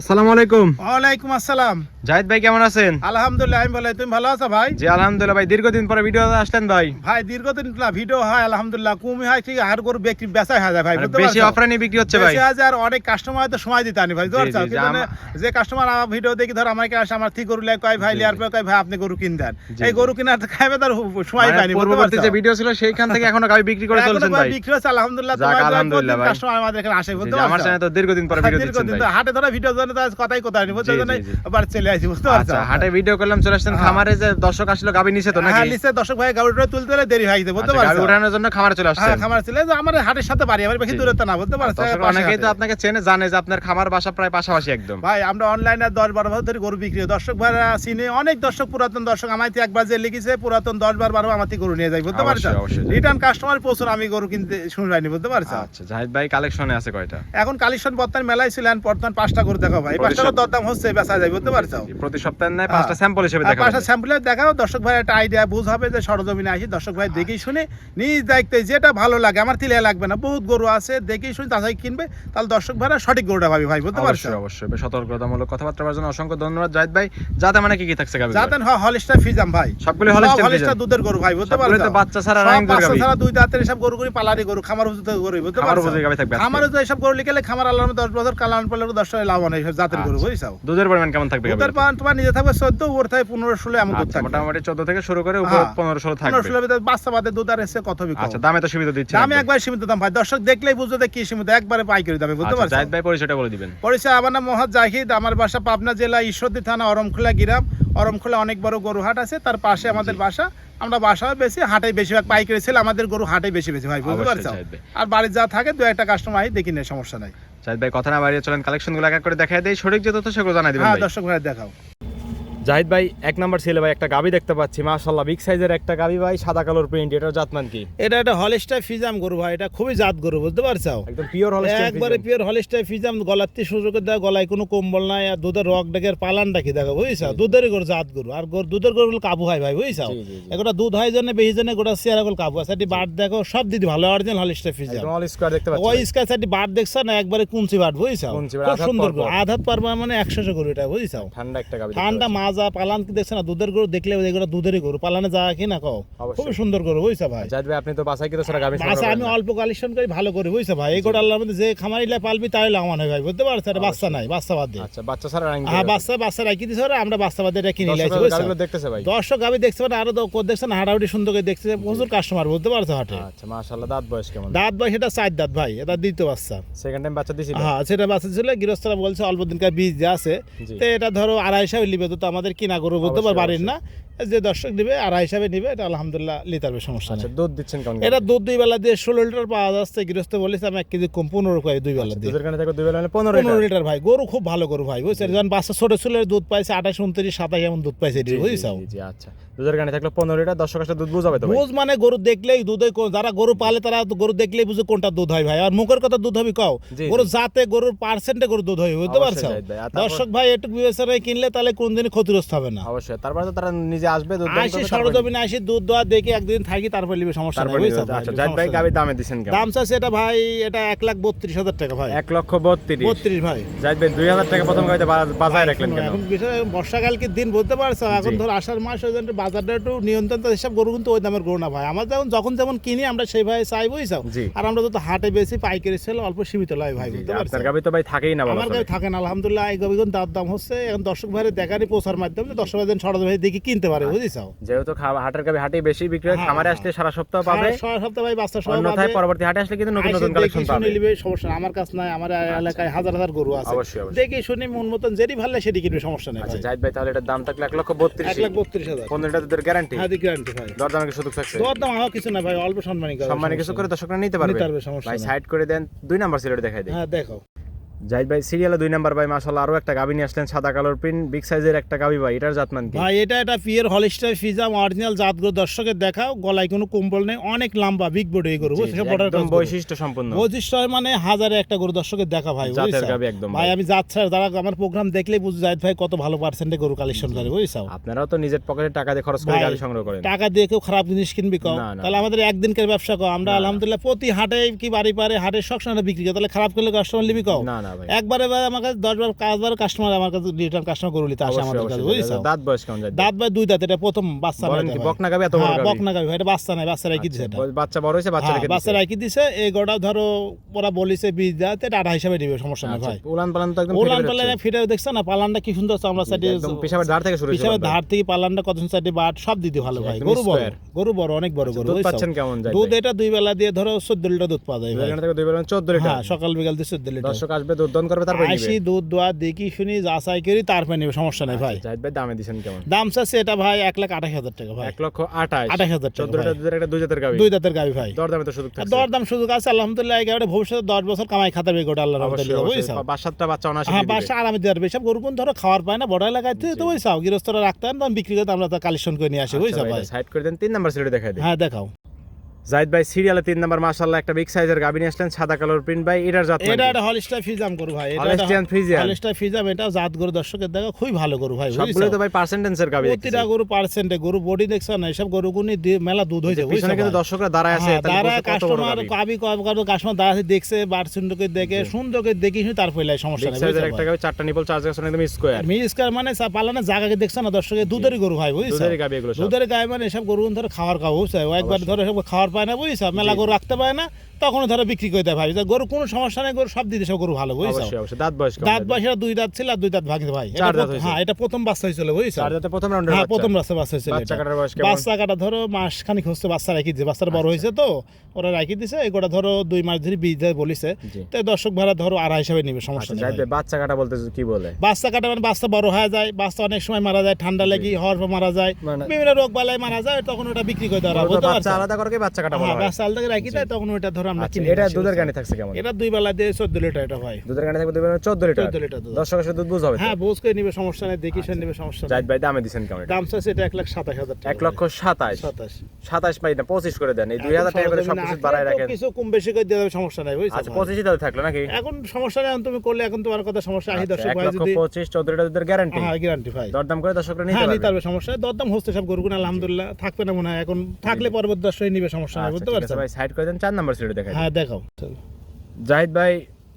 আসসালামু আলাইকুম। ওয়ালাইকুম আসসালাম। জাহিদ ভাই কেমন আছেন? আলহামদুলিল্লাহ, আমি ভালো। তুমি ভালো আছো ভাই? জি আলহামদুলিল্লাহ ভাই, দীর্ঘদিন পরে ভিডিও আসলেন ভাই। ভাই দীর্ঘদিন ভিডিও হয় আলহামদুলিল্লাহ, কমই হয় ঠিক আর গরু বিক্রি বেচা হয়ে যায় ভাই, মানে বুঝতে বেশি পারছো? অফারে বিক্রি হচ্ছে ভাই। বেশি আছে আর অনেক কাস্টমার তো সময় দিতে আনি ভাই, বুঝতে পারছো? জি, কিন্তু যে কাস্টমার আমার ভিডিও দেখি ধর আমাকে আসে, আমার ঠিক গরু লাগে কয় ভাই লিয়ার পরে কয় ভাই আপনি গরু কিন দেন, এই গরু কিনার খাইবে তার সময় পাইনি, বুঝতে পূর্ববর্তী পারছো? যে ভিডিও ছিল সেইখান থেকে এখনো গাবি বিক্রি করে চলছেন ভাই। বিক্রি হচ্ছে আলহামদুলিল্লাহ। যাক, আলহামদুলিল্লাহ ভাই। কাস্টমার আমাদের এখানে আসে, বুঝতে জি, আমার পারছো? সাথে তো দীর্ঘদিন পরে ভিডিও দিচ্ছেন দীর্ঘদিন ভাই। তো হাটে ধরা ভিডিও জন্য তো আজ কথাই কথা হয়নি, বুঝতে জি, পারছো? জি, জি। আবার চলে আসি, বুঝতে পারছো? আচ্ছা, হাটে ভিডিও করলাম, চলে আসছেন খামারে, যে দর্শক আসলো গাবি নিছে তো নাকি? হ্যাঁ, নিচে দর্শক ভাই গাড়িটা তুলতে হলে দেরি হয়ে গেছে, বুঝতে আচ্ছা, গাবি পারছো? ওঠানোর জন্য খামারে চলে আসছেন। হ্যাঁ, খামার ছিল যে আমার হাটের সাথে বাড়ি, আমার বেশি দূরত্ব না, বুঝতে পারছো? দর্শক অনেকেই তো আপনাকে চেনে, জানে যে আপনার খামার বাসা প্রায় পাশাপাশি একদম। ভাই আমরা অনলাইনে 10-12 বছর ধরে গরু বিক্রি হয়। দর্শক ভাইরা চিনে, অনেক দর্শক পুরাতন দর্শক আমাকে একবার যে লিখেছে পুরাতন 10-12 আমার থেকে গরু নিয়ে যায়, বুঝতে পারছো? অবশ্যই, অবশ্যই। রিটার্ন কাস্টমার প্রচুর, আমি গরু কিনতে শুরু হয়নি, বুঝতে পারছো? আচ্ছা, জাহিদ ভাই কালেকশনে আছে কয়টা? এখন কালেকশন বর্তমান মেলায় ছিলেন, বর্তমান 5টা গরু দেখাও ভাই, 5টা দরদাম হচ্ছে, বেচা যায়, বুঝতে পারছো? প্রতি সপ্তাহে নেয় 5টা স্যাম্পল হিসেবে দেখাবেন। 5টা স্যাম্পলে দেখাও, দর্শক ভাই একটা আইডিয়া বুঝ হবে যে সরজমিনে আসি, দর্শক ভাই দেখি শুনে নিজ দায়িত্বে যেটা ভালো লাগে, আমার তিলে লাগবে না, বহুত গরু আছে, দেখি শুনে তাছাই কিনবে, তাহলে দর্শক ভাইরা সঠিক গরুটা ভাবি ভাই, বুঝতে পারছো? অবশ্যই, অবশ্যই। সতর্কতামূলক কথাবার্তা বলার জন্য অসংখ্য ধন্যবাদ জাহিদ ভাই। যাতে মানে কি কি থাকছে গাবি? জাতেন হলিস্টার ফিজাম ভাই, সবগুলো হলিস্টার হলিস্টার দুধের গরু ভাই, বুঝতে সবগুলো পারছো? তো বাচ্চা ছাড়া সব রানিং বাচ্চা গাবি। ছাড়া দুই দাঁতের সব গরু করি, পালারি গরু, খামার উপযুক্ত গরু, বুঝতে খামার পারছো? উপযোগী গাবি থাকবে আজকে। খামার উপযুক্ত এইসব গরু লিখলে খামার আল্লাহর 10 বছর কালান পড়লে 10 টাকা লাভ হয়, এইসব জাতের গরু, বুঝছো? দুধের পরিমাণ কেমন থাকবে গাবি? দুধের পান তোমার নিজে থাকবে 14, ওর থাকে 15-16 এমন দুধ আচ্ছা, থাকবে। মোটামুটি 14 থেকে শুরু করে উপর 15-16 থাকবে। 15-16 ভিতরে বাচ্চা বাদে দুধ আর এসে কত বিক্রি। আচ্ছা, দামে তো সুবিধা দিচ্ছে। দামে একবার সীমিত দাম ভাই, দর্শক দেখলেই বুঝতে যে কি সীমিত, একবারে পাইকারি দামে, বুঝতে আচ্ছা, পারছো? জাহিদ ভাই পরিচয়টা বলে দিবেন। পরিচয় আমার নাম মোহাম্মদ জাহিদ, আমার বাসা পাবনা জেলা ঈশ্বরদী থানা অরমখোলা গ্রাম। অরমখোলা অনেক বড় গরু হাট আছে, তার পাশে আমাদের বাসা। আমরা বাসায় বেশি, হাটে বেশিরভাগ পাইকারি ছিল, আমাদের গরু হাটে বেশি ভাই, বুঝতে অবশ্যই পারছো? জাহিদ ভাই। আর বাড়ির যা থাকে দু একটা কাস্টমার আই দেখি নেই, সমস্যা নাই। জাহিদ ভাই কথা না বাড়িয়ে চলেন কালেকশনগুলো এক এক করে দেখায় দেই, সঠিক যে তথ্য সেগুলো জানাই দিবেন হ্যাঁ, ভাই। দর্শক ভাই দেখাও। জাহিদ ভাই এক নাম্বার ছেলে ভাই, একটা গাবি দেখতে পাচ্ছি, মাশাআল্লাহ বিগ সাইজের একটা গাবি ভাই, সাদা কালোর প্রিন্ট, এটার জাতমান কি? এটা একটা হলিস্টার ফিজাম গরু ভাই, এটা খুবই জাত গরু, বুঝতে পারছো? একদম পিওর হলিস্টাইন একবারে পিওর হলিস্টার ফিজাম, গলার থেকে শুরু করে দেওয়া, গলায় কোনো কম্বল নাই, আর দুধের রক ডেকের পালানটা কি দেখো, বুঝছো? দুধের গরু, জাত গরু, আর দুধের গরু কাবু হয় ভাই, বুঝছো? এগুলো দুধ হয় জন্য বেশি জন্য গোটা চেয়ারা গুলো কাবু আছে। বাট দেখো সব দিদি ভালো, অরিজিনাল হলিস্টার ফিজাম। অল স্কয়ার দেখতে পাচ্ছি ওই স্কাই সাইড বাট দেখছো না, একবারে কুঞ্চি বাট, বুঝছো? কুঞ্চি বাট, খুব আধাত সুন্দর গরু, পরপর। আধাত পারবা মানে 100 গরু এটা, বুঝছো? ঠান্ডা একটা গাবি। ঠান্ডা মাজা পালান কি দেখছো না, দুধের গরু দেখলে এগুলো দুধেরই গরু, পালানে যা কি না কও, অবশ্যই। খুব সুন্দর গরু, বুঝছো ভাই? জাহিদ ভাই আপনি তো বাসায় কি তো সারা গাবি বাচ্চা আমি অল্প কালেকশন করি, ভালো করি, বুঝছো ভাই? এই গরু আল্লাহর মধ্যে যে খামারিলা পালবি তাই লাভবান হয় ভাই, বুঝতে পারছো? এটা বাচ্চা নাই, বাচ্চা বাদ দিয়ে। আচ্ছা, বাচ্চা সারা রানিং। হ্যাঁ, বাচ্চা রাখি দিছে, আমরা বাচ্চা বাদ দিয়ে এটা কিনে লাইছি, বুঝছো? গাবিগুলো দেখতেছে ভাই। দর্শক গাবি দেখছে মানে আরো দেখছে না, হাঁটাহাঁটি সুন্দর করে দেখছে, প্রচুর কাস্টমার, বুঝতে পারছো হাটে? আচ্ছা, মাশাআল্লাহ। দাঁত বয়স কেমন? দাঁত ভাই সেটা 4 দাঁত ভাই, এটা দ্বিতীয় বাচ্চা। সেকেন্ড টাইম বাচ্চা দিছিল? হ্যাঁ, সেটা বাচ্চা ছিল, গৃহস্থরা বলছে অল্প দিনকার বীজ যে আছে, জি। তো এটা ধরো 2.5 হিসাবে নিবে, তো আমাদের কিনা গরু, বুঝতে পার, বাড়ির না, যে দর্শক নিবে 2.5 হিসাবে নিবে, এটা আলহামদুলিল্লাহ নিতে পারবে, সমস্যা আচ্ছা, নেই। দুধ দিচ্ছেন কেমন? এটা দুধ 2 বেলা দিয়ে 16 লিটার পাওয়া যাচ্ছে, গৃহস্থ বলেছে আমি 1 কেজি কম 15 করে 2 বেলা দিয়ে। দুধের কানে থেকে 2 বেলা হলে 15 15 লিটার। লিটার ভাই, গরু খুব ভালো গরু ভাই, বুঝছেন? যখন বাচ্চা ছোট ছিল দুধ পাইছে 28, 29, 27 এমন দুধ পাইছে, বুঝছো? জি, জি, আচ্ছা। দুধের কানে থাকলে 15 লিটার, দর্শক আসলে দুধ বুঝাবে তো ভাই। বুঝ মানে গরু দেখলেই দুধে, যারা গরু পালে তারা তো গরু দেখলেই বুঝে কোনটা দুধ হয় ভাই, আর মুখের কথা দুধ হবে কও, জি, গরু জাতে গরুর পার্সেন্টে গরু দুধ হয়, বুঝতে অবশ্যই পারছো? জাহিদ ভাই। আর তারপর- দর্শক ভাই একটু বিবেচনায় কিনলে তাহলে কোনদিনই ক্ষতিগ্রস্ত হবে না। অবশ্যই, তারপরে তো তারা নিজে আসবে, দুধ দাম আসি করবে, তারপরে- সরজমিনে আসি, দুধ দোয়া দেখে একদিন থাকি, তারপর নিবে, সমস্যা নেই, তারপরে বুঝছো? নিবে। আচ্ছা, জাহিদ ভাই গাবির দামে দিছেন কেমন? দাম চাচ্ছে এটা ভাই, এটা 1,32,000 টাকা ভাই। 1,32,000। 32 ভাই। জাহিদ ভাই 2000 টাকা প্রথম গাবিতে বাজায় রাখলেন কেন? এখন বিষয় বর্ষাকালকে দিন বলতে পারছো, এখন ধর আষাঢ় মাস ওই জন্য বাজারটা একটু নিয়ন্ত্রণ, হিসাব গরু কিন্তু ওই দামের গরু না ভাই, আমরা যখন যেমন কিনি আমরা সেইভাবে চাই, বুঝছো? জি। আর আমরা তো হাটে বেশি পাইকারি সেল অল্প সীমিত লয় ভাই, বুঝতে পারছো? আপনার গাবি তো ভাই থাকেই না বাবা। আমার কাছে থাকেন আলহামদুলিল্লাহ, এই গবিগুন দাম হচ্ছে, এখন দর্শক ভাইয়ের দেখারই প্রচার মাধ্যমে দর্শক ভাই সরদ ভাই দেখি কিনতে পারে, বুঝছো? যেহেতু হাটের গাবি হাটেই বেশি বিক্রি হয়, হ্যাঁ, খামারে আসলে সারা সপ্তাহ পাবে, সারা সপ্তাহ ভাই বাচ্চা সহ অন্যথায় পরবর্তী হাটে আসলে কিন্তু নতুন নতুন কালেকশন পাবে। নিবে, সমস্যা নাই, আমার কাছে নাই, আমার এলাকায় হাজার হাজার গরু আছে, অবশ্যই, অবশ্যই। দেখি শুনি মন মতন যেটি ভালো লাগে সেটি কিনবে, সমস্যা নেই আচ্ছা ভাই। জাহিদ ভাই, তাহলে এটার দাম থাকলে 1,32,000। 1,32,000। 15 লিটার দুধের গ্যারান্টি, হ্যাঁ, গ্যারান্টি ভাই। দরদামের সুযোগ থাকছে। দরদাম আমার কিছু না ভাই, অল্প সম্মানী করে, সম্মানে কিছু করে দর্শকরা নিতে পারবে। নিতে পারবে, সমস্যা ভাই নেই। সাইড করে দেন, 2 নাম্বার সিলেট দেখাই দেন। হ্যাঁ, দেখো। জাহিদ ভাই সিরিয়ালে 2 নাম্বার ভাই, মাশাআল্লাহ আরো একটা গাবি নিয়ে আসলেন, সাদা কালোর প্রিন্ট, বিগ সাইজের একটা গাবি ভাই, এটার জাতমান কি? ভাই এটা পিওর হলিস্টার ফিজাম, অরিজিনাল জাতগুলো দর্শকের দেখাও, গলায় কোনো কম্বল নেই, অনেক লম্বা বিগ বডি গরু, বুঝছো? একদম বৈশিষ্ট্য সম্পন্ন। বৈশিষ্ট্য মানে হাজারে একটা গরু দর্শকের দেখা ভাই, জাতের বুঝছো? গাবি একদম ভাই আমি জাত ছাড়া যারা আমার প্রোগ্রাম দেখলেই বুঝে জাহিদ ভাই কত ভালো পার্সেন্টে গরু কালেকশন করে, বুঝছো? আপনারাও তো নিজের পকেটে টাকা দিয়ে খরচ করে ভাই, গাবি সংগ্রহ করেন। টাকা দিয়ে কেউ খারাপ জিনিস কিনবি কও, না, না। তাহলে আমাদের একদিনকার ব্যবসা কও, আমরা আলহামদুলিল্লাহ প্রতি হাটে কি বাড়ি পারে হাটে সবসময় বিক্রি করি, তাহলে খারাপ করলে কাস্টমার নিবি কও? না, না, না ভাই একবারে ভাই আমার কাছে 10 বার কাস্টমার আমার কাছে রিটার্ন কাস্টমার গরু নিতে আসে আমাদের কাছে, বুঝছো? দাঁত বয়স কেমন যায়? দাঁত ভাই 2 দাঁত, এটা প্রথম বাচ্চা নাই, বলেন কি বকনা গাবি এত বড় গাবি? বকনা গাবি ভাই, এটা বাচ্চা নাই, বাচ্চা রাখি দিছে এটা। বাচ্চা বড় হইছে, বাচ্চা রেখে দিছে। বাচ্চা রাখি দিছে, এই গোটা ধরো ওরা বলিছে 20 দাঁত, এটা 8 হিসাবে দিবে, সমস্যা নাই ভাই। উলান পালান তো একদম উলান পালান ফিরে দেখছ না, পালানটা কি সুন্দর আমরা সাইডে একদম পেশাবের ধার থেকে শুরু হইছে। পেশাবের ধার থেকে পালানটা কত সাইডে বাট সব দিতে ভালো ভাই। গরু বড়, গরু বড়, অনেক বড় গরু। দুধ পাচ্ছেন কেমন যায়? দুধ এটা 2 বেলা দিয়ে ধরো 14 লিটার দুধ পাওয়া যায় ভাই। এখান থেকে 2 বেলা 14 লিটার। হ্যাঁ, সকাল বিকাল দিয়ে 14 লিটার। দর্শক আসবে, দুধ দন করবে, তারপর নিবে। আইসি দুধ দোয়া দেখি শুনি যাচাই করি তারপর নেবে, সমস্যা নাই ভাই। জাহিদ ভাই দামে দিবেন কেমন? দাম চাচ্ছে এটা ভাই 1,28,000 টাকা ভাই। 1,28,000 টাকা 14 লিটার দুধের একটা 2 জাতের গাবি। 2 দাঁতের গাবি ভাই। দরদামে তো সুযোগ থাকছে। দরদাম সুযোগ আছে আলহামদুলিল্লাহ, একেবারে ভবিষ্যতে 10 বছর কামাই খাতাবে গোটা আল্লাহর রহমতে, বুঝছো? 5-7টা বাচ্চা অনায়াসে হ্যাঁ, দিবে। বাসা আরামে দেওয়ার সব গরু কোন ধরো খাওয়ার পায় না, বড় এলাকায় তো বুঝছো, গৃহস্থরা রাখতে হয় না, বিক্রি করতে আমরা তো কালেকশন করে নিয়ে আসি, বুঝছো ভাই? সাইড করে দেন, 3 নাম্বার সিরিয়াল দেখাই দেন। হ্যাঁ, দেখাও। জাহিদ ভাই সিরিয়ালে 3 নাম্বার মাশাআল্লাহ একটা বিগ সাইজের গাবি নিয়ে আসলেন, সাদা কালার প্রিন্ট ভাই। এটার জাত এটা একটা হলিস্টাইন ফ্রিজাম গরু ভাই। এটা হলিস্টিয়ান ফ্রিজিয়ান। হলিস্টাইন ফ্রিজাম, এটা জাত গরু, দর্শকের দেখা খুবই ভালো গরু ভাই, সবগুলো তো ভাই পার্সেন্টেজের গাবি। প্রতিটা গরু পার্সেন্টে, গরু বডি দেখছ না, এসব গরু গুনি মেলা দুধ হইছে, বুঝছো? পিছনে কিন্তু দর্শকরা দাঁড়ায় আছে, তারা কাস্টমার কাস্টমার দাঁড়াতে দেখছে, বার সুন্দরকে দেখে সুন্দরকে দেখি তারপর লাই, সমস্যা নাই, সাইজের একটা গাবি, 4টা নিপল, 4 জায়গা একদম স্কয়ার। মিসকার মানে পালানা জায়গাকে দেখছ না দর্শকের, দুধেরই গরু ভাই, বুঝছো? দুধের গাবি এগুলো সব। দুধের গায়ে মানে এসব গরু ধরে খাওয়ার খাওয়া, বুঝছো? ও একবার ধরে সব খাওয়ার পায় না, বুঝছো? মেলা গরু রাখতে পায় না, তখন ধরে বিক্রি করে দেয় ভাই। গরু কোনো সমস্যা নেই, গরু সব দিতে সব গরু ভালো, বুঝছো? অবশ্যই অবশ্যই। দাঁত বয়স কেমন? দাঁত বয়স 2 দাঁত ছিল, আর 2 দাঁত ভাঙছে ভাই। চার দাঁত হয়েছে। হ্যাঁ, এটা প্রথম বাচ্চা হয়েছিল, বুঝছো? 4 দাঁতে প্রথম রাউন্ডের হ্যাঁ, বাচ্চা। প্রথম বাচ্চা হয়েছিল। বাচ্চা কাটার বয়স কেমন? বাচ্চা কাটা ধরো মাস খানিক হচ্ছে, বাচ্চা রাখি দিছে, বাচ্চাটা বড় হয়েছে তো ওরা রাখি দিছে, এগুলো ধরো 2 মাস ধরে বীজ দেয় বলিছে, জি। তাই দর্শক ভাড়া ধরো 2.5 হিসাবে নিবে, সমস্যা নেই জাহিদ ভাই। ভাই বাচ্চা কাটা বলতে কি বলে? বাচ্চা কাটা মানে বাচ্চা বড় হয়ে যায়, বাচ্চা অনেক সময় মারা যায়, ঠান্ডা লাগি হওয়ার পর মারা যায়, মানে- বিভিন্ন রোগ বালায় মারা যায়, তখন ওটা বিক্রি করে দেওয়া হয়, বুঝতে বাচ্চা পারছো? আলাদা করে বাচ্চা কাটা বলা হ্যাঁ, হয়। বাচ্চা আলাদা করে রাখি দেয়, তখন ওটা ধরো আমরা আচ্ছা, কিনে এটা নিয়ে আসি, দুধের বুঝছো? গানি থাকছে কেমন? এটা 2 বেলা দিয়ে 14 লিটার এটা ভাই। দুধের গানি থাকবে 2 বেলা 14 লিটার। 14 লিটার দুধ। দর্শকের সাথে দুধ বুঝ হবে তো? হ্যাঁ, বুঝ করে নিবে, সমস্যা নেই, দেখি শুনে নিবে, সমস্যা নেই। জাহিদ ভাই দামে দিবেন কেমন এটা? দাম চাচ্ছে এটা 1,27,000 টাকা। 1,27,000 27 27 পাই না, 25 করে দেন। এই 2000 টাকা করে সবকিছু বাড়ায় রাখেন। কিছু কম বেশি করে দেওয়া যাবে, সমস্যা নাই, বুঝছো? আচ্ছা 25 তাহলে থাকলো নাকি? এখন সমস্যা নেই, তুমি করলে এখন তোমার কথা সমস্যা আহি, দর্শক ভাই 1,25,000 যদি 14 লিটার দুধের গ্যারান্টি। হ্যাঁ, গ্যারান্টি ভাই। দরদাম করে দর্শকরা নিতে হ্যাঁ, পারবে। নিতে পারবে, সমস্যা নেই। দরদাম হচ্ছে সব গরুগুলো আলহামদুলিল্লাহ, থাকবে না মনে হয়, এখন থাকলে পরবর্তী দর্শক নিবে, সমস্যা নাই, আচ্ছা, বুঝতে ঠিক পারছো? আছে ভাই, সাইড করে দেন, 4 নাম্বার সিরিয়াল দেখাই। হ্যাঁ, দেখাও। জাহিদ ভাই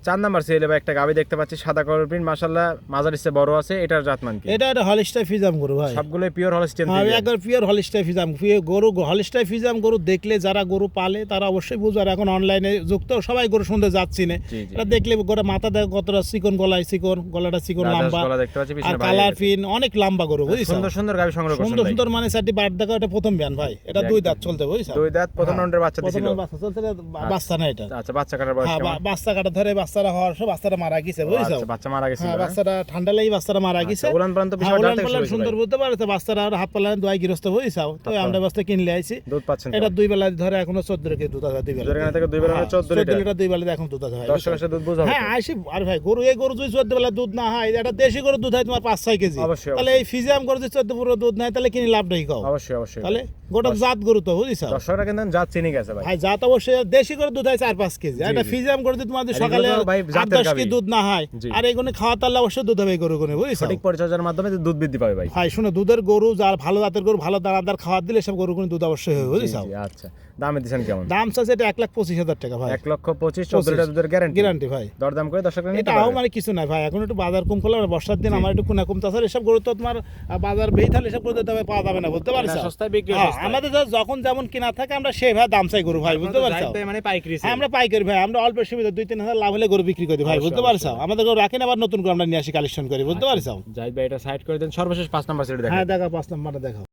4 নাম্বার সিরিয়ালে ভাই একটা গাবি দেখতে পাচ্ছি, সাদা কালার প্রিন্ট, মাশাআল্লাহ মাঝারি সে বড় আছে। এটার জাতমান কি? এটা একটা হলিস্টাইন ফ্রিজাম গরু ভাই। সবগুলো পিওর হলস্টিয়ান হ্যাঁ, ফ্রিজিয়ান। একবার পিওর হলিস্টাইন ফ্রিজাম গরু। হলিস্টাইন ফ্রিজাম গরু দেখলে যারা গরু পালে তারা অবশ্যই বুঝবে, আর এখন অনলাইনে যুক্ত সবাই গরু সুন্দর যাচ্ছি না, জি, জি। এটা দেখলে গোটা মাথা দেখ কতটা চিকন, গলায় চিকন, গলাটা চিকন, রাজহাঁস লম্বা, গলা দেখতে পাচ্ছি, আর পিছনে কালার পিন অনেক লম্বা গরু, বুঝছো? সুন্দর সুন্দর গাবি সংগ্রহ করছেন সুন্দর ভাই। সুন্দর মানে 4টি বার দেখা, এটা প্রথম বিয়ান ভাই, এটা 2 দাঁত চলতে, বুঝছো? 2 দাঁত প্রথম হ্যাঁ, রাউন্ডের বাচ্চা প্রথম দিছিল। বাচ্চা চলতে, বাচ্চা না এটা। আচ্ছা বাচ্চা কাটার বয়স হ্যাঁ, কেমন? বাচ্চা কাটা ধরে বাচ্চারা হওয়ার সব বাচ্চাটা মারা গেছে, বুঝছো? আচ্ছা বাচ্চা মারা গেছে। হ্যাঁ, বাচ্চাটা ঠান্ডা লাগি বাচ্চাটা মারা গেছে। উলান পালান তো হ্যাঁ, বিষয় উলান ডাল থেকে পালান শুরু সুন্দর বলতে পারছে, বাচ্চারা আর হাত পালান দোয়াই গৃহস্থ, বুঝছো? তো আমরা বাচ্চা কিনলে আইছি, দুধ পাচ্ছেন এটা 2 বেলা ধরে এখনো 14 কেজি দুধ আছে, 2 বেলা। দুধের গানি থেকে 2 বেলা 14 লিটার। 14 লিটার 2 বেলা এখন দুধ আছে ভাই, দর্শকের সাথে দুধ বুঝ হবে হ্যাঁ তো? আইসি। আর ভাই গরু, এই গরু যদি 14 বেলা দুধ না হয়, এটা দেশি গরু দুধ হয় তোমার 5-6 কেজি, অবশ্যই, তাহলে এই ফিজিয়াম গরু যদি 14 পুরো দুধ নাই, তাহলে কিনে লাভ নেই, কও? অবশ্যই অবশ্যই। তাহলে গোটা জাত গরু তো, বুঝছো? দর্শকরা কিন্তু জাত চিনি গেছে ভাই। ভাই জাত অবশ্যই দেশি গরু দুধ হয় 4-5 কেজি, আর এটা ফিজিয়াম গরু যদি তোমাদের আর সকালে এগুলো ভাই জাতের 8-10 গাভী। কেজি দুধ না হয়, জি। আর এগুলো খাওয়া তাহলে অবশ্যই দুধ হবে এই গরু গুনে, বুঝছো? সঠিক পরিচর্যার মাধ্যমে দুধ বৃদ্ধি পাবে ভাই। ভাই শুনে, দুধের গরু যার ভালো জাতের গরু, ভালো দানাদার খাবার দিলে সব গরু গুনে দুধ অবশ্যই হবে, জি, বুঝছো? জি, আচ্ছা দামে দিছেন কেমন? দাম চাচ্ছে এটা 1,25,000 টাকা ভাই। 1,25,000 14 লিটার দুধের গ্যারান্টি। গ্যারান্টি ভাই। দরদাম করে দর্শকরা নিতে এটা পারবে। মানে কিছু নাই ভাই, এখন একটু বাজার কম করলে বর্ষার দিন আমার একটু কুনা কমতে আছে, এসব গরু তো তোমার বাজার বেই থাকলে এসব গরু তো পাওয়া যাবে না, বুঝতে পারছো? না, সস্তায় বিক্রি হ্যাঁ, সস্তায়। আমাদের যখন যেমন কিনা থাকে আমরা সেই ভাই দাম চাই গরু ভাই, বুঝতে পারছো? জাহিদ ভাই মানে পাইকারি হ্যাঁ, আমরা পাইকারি ভাই, আমরা অল্প সুবিধা 2-3 হাজার লাভ হলে গরু বিক্রি করি ভাই, অবশ্যই, বুঝতে পারছো? আমাদের গরু রাখেন, আবার নতুন করে আমরা নিয়ে আসি, কালেকশন করি, বুঝতে পারছো? জাহিদ ভাই এটা সাইড করে দেন, সর্বশেষ 5 নাম্বার সিরিয়াল দেখেন। হ্যাঁ, দেখা 5 নাম্বারটা দেখাও।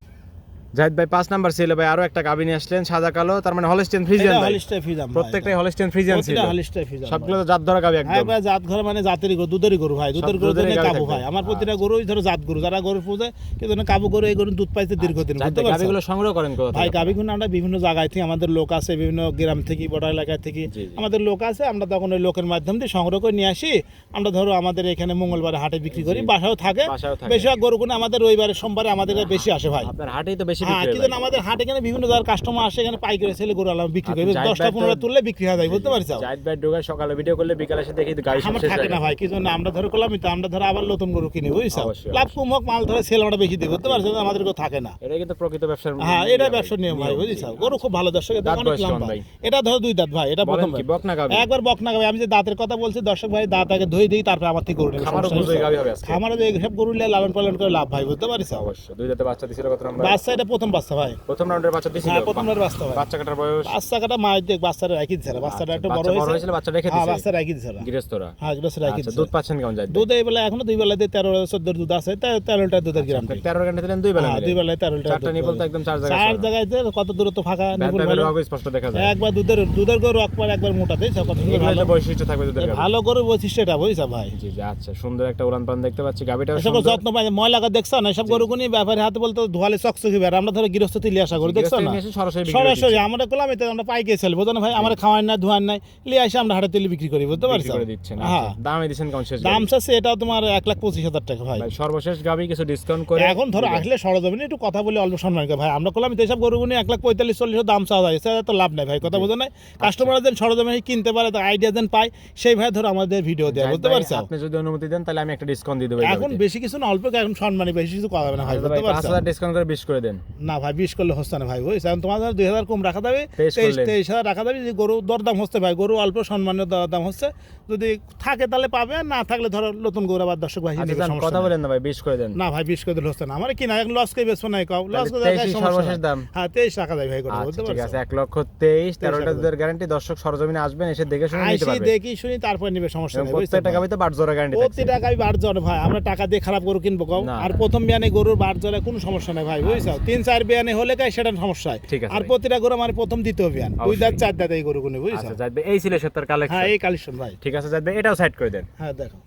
জাহিদ ভাই 5 নাম্বার ছিল ভাই, আরো একটা গাবি নিয়ে আসলেন সাদা কালো, তার মানে হলস্টিয়ান ফ্রিজিয়ান এটা ভাই। হলিস্টাইন ফ্রিজাম, প্রত্যেকটাই হলস্টিয়ান ফ্রিজিয়ান ছিল। প্রতিটা হলিস্টাইন ফ্রিজাম। সবগুলো তো জাত ধরা গাবি হ্যাঁ একদম। ভাই, জাত ঘর মানে জাতেরই গরু, দুধেরই গরু ভাই, দুধের গরু দুধেরই তো গাভী কাবু থাকবে। ভাই, আমার প্রতিটা গরুই ধরো জাত গরু, যারা গরু পূজে কিন্তু কাবু গরু, এই গরু দুধ পাইতে দীর্ঘদিন, জাহিদ বুঝতে ভাই পারছো? গাবিগুলো সংগ্রহ করেন কোথা ভাই থেকে? গাবিগুলো আমরা বিভিন্ন জায়গায় থেকে, আমাদের লোক আছে বিভিন্ন গ্রাম থেকে, বর্ডার এলাকা থেকে জি, জি। আমাদের লোক আছে, আমরা তখন ওই লোকের মাধ্যম দিয়ে সংগ্রহ করে নিয়ে আসি। আমরা ধরো আমাদের এখানে মঙ্গলবার হাটে বিক্রি করি, বাসাও থাকে, বাসায়ও থাকে। বেশিরভাগ গরুগুলো আমাদের রবিবারে সোমবারে আমাদের কাছে বেশি আসে ভাই। আপনার হাটেই তো বেশি বেশি হ্যাঁ বিক্রি কি হয় জানেন আমাদের হাট এখানে বিভিন্ন জায়গার কাস্টমার আসে এখানে পাইকারি সেলে গরু আলাম বিক্রি করে জাহিদ 10টা ভাই তো- 15টা তুললে বিক্রি হয়ে যায় বুঝতে পারছো জাহিদ ভাই ঢোকায় সকালে ভিডিও করলে বিকালে এসে দেখি গাড়ি সব আমার শেষ থাকে হয়ে না গেছে। ভাই কি জন্য আমরা ধরে করলাম তো আমরা ধরে আবার নতুন গরু কিনি বুঝছো অবশ্যই, লাভ কম হোক মাল ধরে সেল আমরা বেশি দিই বুঝতে পারছো আমাদের কেউ থাকে না এটাই কিন্তু প্রকৃত ব্যবসার হ্যাঁ নিয়ম এটা ভাই। ব্যবসার নিয়ম ভাই নিয়ম, বুঝছো জি। গরু খুব ভালো দর্শক দাঁত অনেক বয়স কেমন লম্বা ভাই? এটা ধরো 2 দাঁত ভাই এটা বলেন প্রথম কি বকনা গাবি? একবার বকনা গাবে আমি যে দাঁতের কথা বলছি দর্শক ভাই দাঁত আগে ধুই দিই তারপর আমার থেকে গরু নেবে খামারও সমস্যা বুঝে নেই। গাবি হবে আজকে। খামারে যে সব গরু নিয়ে লালন পালন করে লাভ ভাই বুঝতে পারিস অবশ্যই দুই দাঁতে বাচ্চা দিছিল কত নাম্বার? বাচ্চা এটা প্রথম বাচ্চা ভাই প্রথম রাউন্ডের বাচ্চা দিছিল। হ্যাঁ প্রথম বার বাচ্চা ভাই বাচ্চা কাটার বয়স বাচ্চা কাটা মাছ দেখ বাচ্চাটা রাখি দিছে বাচ্চাটা একটু বড় বাচ্চা বড় হয়েছে হয়েছিল বাচ্চা রেখে হ্যাঁ দিছে বাচ্চা রাখি দিছে গৃহস্থরা। হ্যাঁ এগুলো রাখি আচ্ছা দিছে দুধ পাচ্ছেন কেমন জাহিদ ভাই? দুধ এই বেলা এখনো 2 বেলাতে 13-14 দুধ আছে 13 লিটার দুধের গ্যারান্টি 13 ঘন্টা দিলেন দুই বেলা হ্যাঁ মিলে। 2 বেলায় 13 লিটার চারটা নিপল তো একদম চার জায়গায় চার সরা। জায়গায় যে কত দূরত্ব ফাঁকা নিপুল ভালো ব্যাপারে স্পষ্ট দেখা যায়। একবার দুধের গরু একবার একবার মোটা দেয় সব কথা এগুলো ভালো একটা বৈশিষ্ট্য থাকবে দুধের গাভী। ভালো গরু বৈশিষ্ট্য এটা বুঝছো ভাই জি জি আচ্ছা সুন্দর একটা উলান পালান দেখতে পাচ্ছি গাভীটাও এসব সুন্দর। যত্ন পাই ময়লাকা দেখছো না এসব গরুগুনি ব্যাপারে হাতে বলতে ধোয়ালে চকচকি বের আমরা ধরে গৃহস্থ তুলি আসা করি দেখছো না গৃহস্থ নিয়ে এসে সরাসরি বিক্রি করে সরাসরি দিচ্ছেন। আমরা করলাম এতে আমরা পাইকে সেল বুঝো না ভাই আমরা খাওয়াই না ধোয়ান নাই লিয়ে আসে আমরা হাটে তেলে বিক্রি করি বুঝতে বিক্রি পারছো করে দিচ্ছেন। হ্যাঁ আচ্ছা দামে দিচ্ছেন কেমন শেষ দাম গাভী? চাচ্ছে এটাও তোমার 1,25,000 টাকা ভাই ভাই সর্বশেষ গাভী কিছু ডিসকাউন্ট করে এখন ধরো দিবেন। আসলে সরজমিনে একটু কথা বলে অল্প সম্মান করে ভাই আমরা করলাম তো এসব গরুগুনি 1,45,40 দাম চাওয়া যায় সেটা তো লাভ নাই ভাই কথা বোঝো নাই কাস্টমার যেন সরজমিনে কিনতে পারে তো আইডিয়া যেন পায় সেই ভাই ধরো আমাদের ভিডিও দেয় জাহিদ বুঝতে ভাই, পারছো আপনি যদি অনুমতি দেন তাহলে আমি একটা ডিসকাউন্ট দিয়ে দেবো এই এখন গাভীতে। বেশি কিছু না অল্প এখন সম্মানী বেশি কিছু করা হবে না ভাই আচ্ছা ভাই বুঝতে পারছো 5000 ডিসকাউন্ট করে 20 করে দেন। না ভাই 20 করলে হচ্ছে না ভাই বুঝছো এখন তোমার 2,000 কম রাখা যাবে 23 করলেন। 23,000 রাখা যাবে যে গরু দরদাম হচ্ছে ভাই গরু অল্প সম্মানের দরদাম হচ্ছে যদি থাকে তাহলে পাবে আর না থাকলে ধরো নতুন গরু আবার দর্শক ভাই আচ্ছা নিবে, যান, সমস্যা কথা নাই। বলেন না ভাই 20 করে দেন। না ভাই 20 করে দিলে হচ্ছে না আমার কি না এখন লস করে বেচবো নাই কও লস করে তাহলে দেখায় 23 সমস্যা সর্বশেষ নাই। দাম। হ্যাঁ 23 টাকা দেয় ভাই গরু আচ্ছা বুঝতে ঠিক পারছো আছে 1,23,000 13টা টাকা দুধের গ্যারান্টি দর্শক সরজমিনে আসবেন এসে দেখে শুনে নিতে আইসি পারবেন। দেখি শুনি তারপর নিবে সমস্যা এবং নেই বুঝছো প্রত্যেকটা গাভীতে বাট জোড়া গ্যারান্টি প্রতি থাকছে। টাকায় বার জ্বর ভাই আমরা টাকা দিয়ে খারাপ গরু কিনবো কও না, আর না। প্রথম বিয়ানে গরুর বার জ্বরে কোনো সমস্যা নাই ভাই বুঝছো 3-4 বিয়ানে হলে কাই সেটা সমস্যা হয় ঠিক আছে আর ভাই। প্রতিটা গরু মানে প্রথম দ্বিতীয় বিয়ান 2 দাঁত 4 দাঁত এই গরুগুনি বুঝছো আচ্ছা জাহিদ ভাই এই ছিল সত্তর হ্যাঁ কালেকশন। এই কালেকশন ভাই ঠিক আছে জাহিদ ভাই এটাও সাইড করে দেন। হ্যাঁ দেখো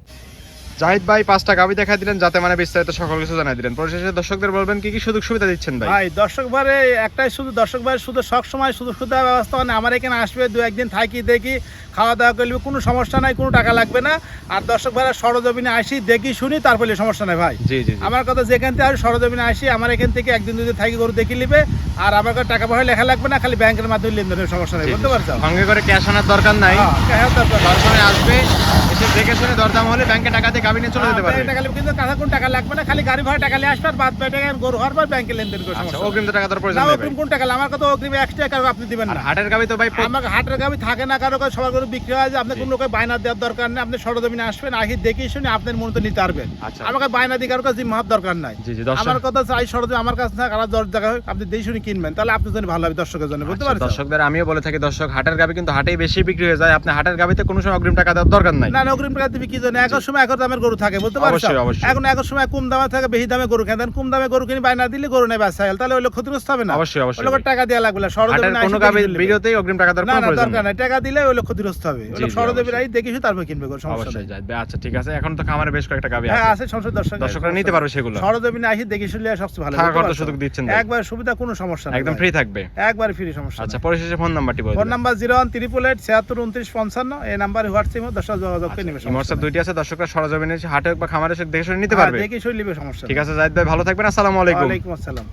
জাহিদ ভাই 5টা গাভী দেখাই দিলেন যাতে মানে বিস্তারিত সকল কিছু জানাই দিলেন। পরিশেষে দর্শকদের বলবেন কি কি সুযোগ সুবিধা দিচ্ছেন ভাই? ভাই দর্শক ভাইরে একটাই শুধু দর্শক ভাই শুধু সব সময় শুধু সুবিধা ব্যবস্থা মানে আমার এখানে আসবে 2-1 দিন থাকি দেখি খাওয়া দাওয়া করলে কোনো সমস্যা নাই কোনো টাকা লাগবে না আর দর্শক ভাইরা সরজমিনে আসি দেখি শুনি তারপরে সমস্যা নাই ভাই জি জি জি। আমার কথা যেখান থেকে আসি সরজমিনে আসি আমার এখান থেকে 1 দিন 2 দিন থাকি গরু দেখি নিবে আর আমার কাছে টাকা পয়সা লেখা লাগবে না খালি ব্যাংকের মাধ্যমে লেনদেনের সমস্যা নেই বুঝতে পারছো সঙ্গে করে ক্যাশ আনার দরকার নাই। হ্যাঁ হ্যাঁ, দরকার। সরাসরি আসবে এসে দেখে শুনে দরদাম হলে ব্যাংকে টাকা দিয়ে গাভী নিয়ে চলে যেতে পারবে। টাকা লাগবে কিন্তু কাঁচা কোন টাকা লাগবে না খালি গাড়ি ভাড়া টাকা নিয়ে আসবে আর বাদ বাকি টাকা গরু হওয়ার পর ব্যাংকে লেনদেন করে আচ্ছা সমস্যা নেই। অগ্রিম তো টাকা দেওয়ার প্রয়োজন না নেই ভাই। অগ্রিম কোন টাকা আমার কথা অগ্রিম এক্সট্রা টাকা আপনি দিবেন আর না হাটের গাভী তো ভাই আমাকে হাটের গাবি থাকে না কারো কাছে সবার গরু বিক্রি হয় যে আপনি কোনো লোকের বায়না দেওয়ার দরকার নেই আপনি সরজমিনে আসবেন আসি দেখি শুনে আপনার মনে তো নিতে পারবেন আচ্ছা। আমাকে বায়না দিয়ে কারো কাছে জিম্মার দরকার নাই জি জি দর্শক আমার কথা চাই সরজমিনে আমার কাছে থাকা আর দর জায়গা আপনি দেখে শুনে কিনবেন তাহলে আপনার জন্য ভালো হবে দর্শকের জন্য বুঝতে আচ্ছা, পারছেন দর্শকদের আমিও বলে থাকি দর্শক হাটের গাভী কিন্তু হাটেই বেশি বিক্রি হয়ে যায়। আপনি হাটের গাভীতে কোনো সময় অগ্রিম টাকা দেওয়ার দরকার নাই। না না অগ্রিম টাকা দিবি কি জন্য একর সময় একর দামের গরু থাকে বুঝতে পারছেন অবশ্যই, অবশ্যই। এখন একর সময় কম দামে থাকে বেশি দামে গরু কেন কম দামে গরু কিনে বায়না দিলে গরু নেই বাচ্চা তাহলে ওই লোক ক্ষতিগ্রস্ত হবে না অবশ্যই, অবশ্যই ওই লোকের ভাই। টাকা দেওয়া লাগবে না হাটের সরজমিনে কোনো আসি গাভী দেখে শুনে নেবে। ভিডিওতেই অগ্রিম টাকা দেওয়ার না কোনো না প্রয়োজন দরকার নেই। নাই টাকা দিলে ওই লোক ক্ষতিগ্রস্ত হবে ওই জি, লোক জি, সরজমিনে অবশ্যই। আই দেখে শুনে তারপর কিনবে গরু সমস্যা অবশ্যই নেই যাবে। আচ্ছা ঠিক আছে এখন তো খামারে বেশ কয়েকটা গাভী হ্যাঁ আছে। আছে সংসদ দর্শকরা নিতে পারবে সেগুলো। সরজমিনে আসি দেখে শুনলে সবচেয়ে ভালো থাকা বুঝতে করার পারছো? সুযোগ দিচ্ছেন ভাই। একবার সুবিধা কোনো সমস্যা নেই একদম ভাই। ফ্রি থাকবে। একবার ফ্রি সমস্যা আচ্ছা নেই পরিশেষে ফোন নাম্বারটি বলে ফোন দিন। নাম্বার 01888 এই নাম্বারে হোয়াটসঅ্যাপে 10 যোগাযোগ করে নেবে হোয়াটসঅ্যাপ দুইটি আছে দর্শকরা সরজমিনে এসে হাটে বা খামারে এসে দেখে শুনে নিতে হ্যাঁ, পারবে। দেখে শুনে নেবে সমস্যা ঠিক আছে জাহিদ ভাই ভালো থাকবেন। আসসালামু আলাইকুম। ওয়ালাইকুম আসসালাম